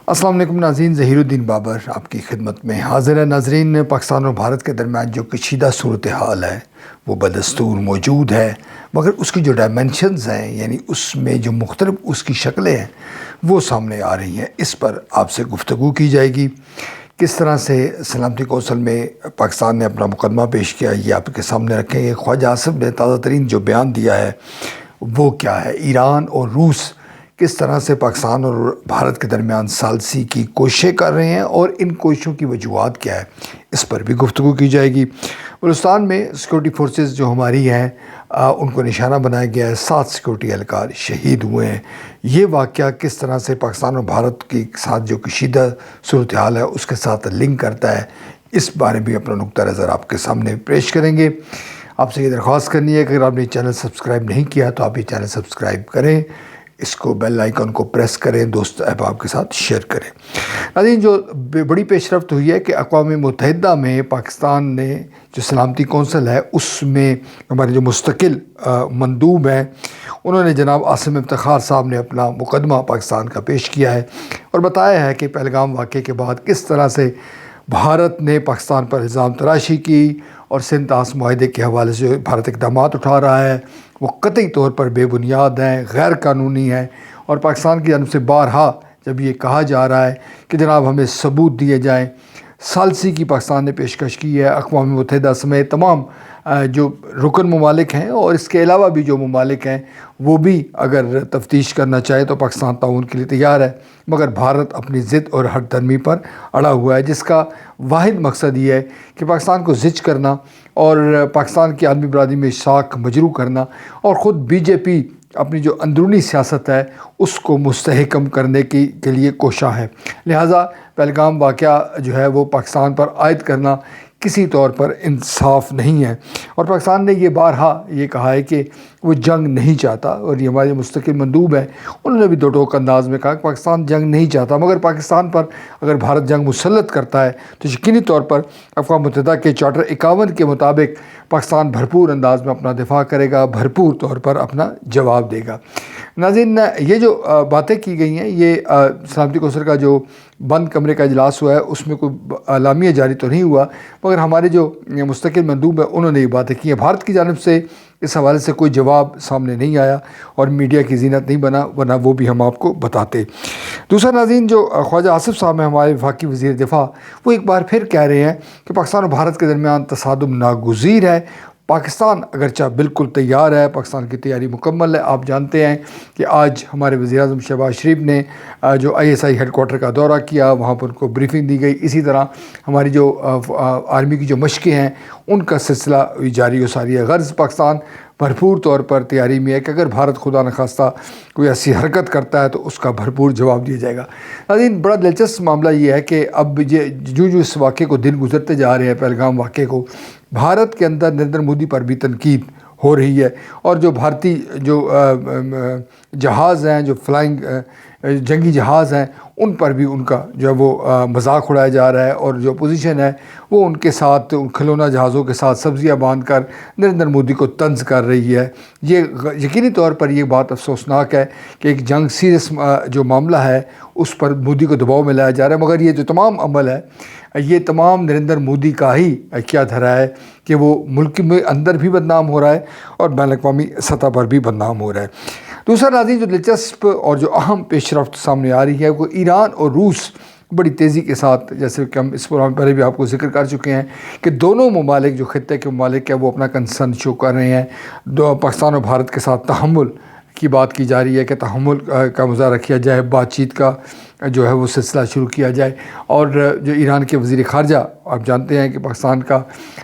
السلام علیکم ناظرین، ظہیر الدین بابر آپ کی خدمت میں حاضر ہے۔ ناظرین، پاکستان اور بھارت کے درمیان جو کشیدہ صورتحال ہے وہ بدستور موجود ہے، مگر اس کی جو ڈائمنشنز ہیں، یعنی اس میں جو مختلف اس کی شکلیں ہیں وہ سامنے آ رہی ہیں۔ اس پر آپ سے گفتگو کی جائے گی۔ کس طرح سے سلامتی کونسل میں پاکستان نے اپنا مقدمہ پیش کیا، یہ آپ کے سامنے رکھیں گے۔ خواجہ آصف نے تازہ ترین جو بیان دیا ہے وہ کیا ہے؟ ایران اور روس کس طرح سے پاکستان اور بھارت کے درمیان ثالثی کی کوششیں کر رہے ہیں اور ان کوششوں کی وجوہات کیا ہے، اس پر بھی گفتگو کی جائے گی۔ بلوچستان میں سیکورٹی فورسز جو ہماری ہیں ان کو نشانہ بنایا گیا ہے، 7 سیکورٹی اہلکار شہید ہوئے ہیں۔ یہ واقعہ کس طرح سے پاکستان اور بھارت کے ساتھ جو کشیدہ صورتحال ہے اس کے ساتھ لنک کرتا ہے، اس بارے بھی اپنا نقطہ نظر آپ کے سامنے پیش کریں گے۔ آپ سے یہ درخواست کرنی ہے کہ اگر آپ نے چینل سبسکرائب نہیں کیا تو آپ یہ چینل سبسکرائب کریں، اس کو بیل آئیکن کو پریس کریں، دوست احباب کے ساتھ شیئر کریں۔ ناظرین، جو بڑی پیش رفت ہوئی ہے کہ اقوام متحدہ میں پاکستان نے جو سلامتی کونسل ہے اس میں ہمارے جو مستقل مندوب ہیں انہوں نے جناب عاصم افتخار صاحب نے اپنا مقدمہ پاکستان کا پیش کیا ہے اور بتایا ہے کہ پہلگام واقعے کے بعد کس طرح سے بھارت نے پاکستان پر الزام تراشی کی اور سندھ طاس معاہدے کے حوالے سے بھارت اقدامات اٹھا رہا ہے وہ قطعی طور پر بے بنیاد ہیں، غیر قانونی ہیں، اور پاکستان کی جانب سے بارہا جب یہ کہا جا رہا ہے کہ جناب ہمیں ثبوت دیے جائیں، ثالثی کی پاکستان نے پیشکش کی ہے۔ اقوام متحدہ سمیت تمام جو رکن ممالک ہیں اور اس کے علاوہ بھی جو ممالک ہیں وہ بھی اگر تفتیش کرنا چاہے تو پاکستان تعاون کے لیے تیار ہے، مگر بھارت اپنی ضد اور ہٹ درمی پر اڑا ہوا ہے، جس کا واحد مقصد یہ ہے کہ پاکستان کو زج کرنا اور پاکستان کی عالمی برادری میں شاخ مجروح کرنا، اور خود بی جے پی اپنی جو اندرونی سیاست ہے اس کو مستحکم کرنے کے لیے کوشاں ہے۔ لہٰذا پہلگام واقعہ جو ہے وہ پاکستان پر عائد کرنا کسی طور پر انصاف نہیں ہے، اور پاکستان نے یہ بارہا یہ کہا ہے کہ وہ جنگ نہیں چاہتا، اور یہ ہمارے مستقل مندوب ہیں انہوں نے بھی دو ٹوک انداز میں کہا کہ پاکستان جنگ نہیں چاہتا، مگر پاکستان پر اگر بھارت جنگ مسلط کرتا ہے تو یقینی طور پر اقوام متحدہ کے چارٹر 51 کے مطابق پاکستان بھرپور انداز میں اپنا دفاع کرے گا، بھرپور طور پر اپنا جواب دے گا۔ ناظرین، یہ جو باتیں کی گئی ہیں یہ سلامتی کونسل کا جو بند کمرے کا اجلاس ہوا ہے اس میں کوئی اعلامیہ جاری تو نہیں ہوا، مگر ہمارے جو مستقل مندوب ہیں انہوں نے یہ باتیں کی ہیں۔ بھارت کی جانب سے اس حوالے سے کوئی جواب سامنے نہیں آیا اور میڈیا کی زینت نہیں بنا، ورنہ وہ بھی ہم آپ کو بتاتے۔ دوسرا ناظرین، جو خواجہ آصف صاحب ہیں ہمارے وفاقی وزیر دفاع، وہ ایک بار پھر کہہ رہے ہیں کہ پاکستان اور بھارت کے درمیان تصادم ناگزیر ہے۔ پاکستان اگرچہ بالکل تیار ہے، پاکستان کی تیاری مکمل ہے۔ آپ جانتے ہیں کہ آج ہمارے وزیر اعظم شہباز شریف نے جو ISI ہیڈ کوارٹر کا دورہ کیا، وہاں پر ان کو بریفنگ دی گئی۔ اسی طرح ہماری جو آرمی کی جو مشقیں ہیں ان کا سلسلہ جاری و ساری ہے۔ غرض پاکستان بھرپور طور پر تیاری میں ہے کہ اگر بھارت خدا نخواستہ کوئی ایسی حرکت کرتا ہے تو اس کا بھرپور جواب دیا جائے گا۔ ناظرین، بڑا دلچسپ معاملہ یہ ہے کہ اب جو اس واقعے کو دن گزرتے جا رہے ہیں، پہلگام واقعے کو، بھارت کے اندر نریندر مودی پر بھی تنقید ہو رہی ہے، اور جو بھارتی جو جہاز ہیں، جو فلائنگ جنگی جہاز ہیں، ان پر بھی ان کا جو ہے وہ مذاق اڑایا جا رہا ہے، اور جو اپوزیشن ہے وہ ان کے ساتھ ان کھلونا جہازوں کے ساتھ سبزیاں باندھ کر نریندر مودی کو طنز کر رہی ہے۔ یہ یقینی طور پر یہ بات افسوسناک ہے کہ ایک جنگ سیریس جو معاملہ ہے اس پر مودی کو دباؤ میں لایا جا رہا ہے، مگر یہ جو تمام عمل ہے یہ تمام نریندر مودی کا ہی کیا دھرا ہے کہ وہ ملک میں اندر بھی بدنام ہو رہا ہے اور بین الاقوامی سطح پر بھی بدنام ہو رہا ہے۔ دوسرا ناظرین، جو دلچسپ اور جو اہم پیش رفت سامنے آ رہی ہے وہ ایران اور روس بڑی تیزی کے ساتھ، جیسے کہ ہم اس پروگرام پہلے بھی آپ کو ذکر کر چکے ہیں کہ دونوں ممالک جو خطے کے ممالک ہیں وہ اپنا کنسرن شو کر رہے ہیں۔ پاکستان اور بھارت کے ساتھ تحمل کی بات کی جا رہی ہے کہ تحمل کا مظاہرہ کیا جائے، بات چیت کا جو ہے وہ سلسلہ شروع کیا جائے، اور جو ایران کے وزیر خارجہ آپ جانتے ہیں کہ پاکستان کا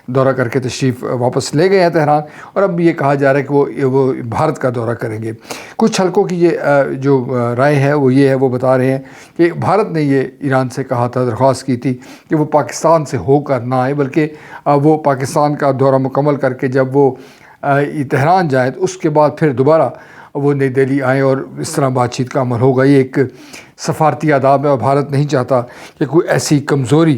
دورہ کر کے تشریف واپس لے گئے ہیں تہران، اور اب یہ کہا جا رہا ہے کہ وہ بھارت کا دورہ کریں گے۔ کچھ حلقوں کی یہ جو رائے ہے وہ یہ ہے، وہ بتا رہے ہیں کہ بھارت نے یہ ایران سے کہا تھا، درخواست کی تھی کہ وہ پاکستان سے ہو کر نہ آئے، بلکہ وہ پاکستان کا دورہ مکمل کر کے جب وہ تہران جائیں تو اس کے بعد پھر دوبارہ وہ نئی دہلی آئیں اور اس طرح بات چیت کا عمل ہوگا۔ یہ ایک سفارتی آداب ہے اور بھارت نہیں چاہتا کہ کوئی ایسی کمزوری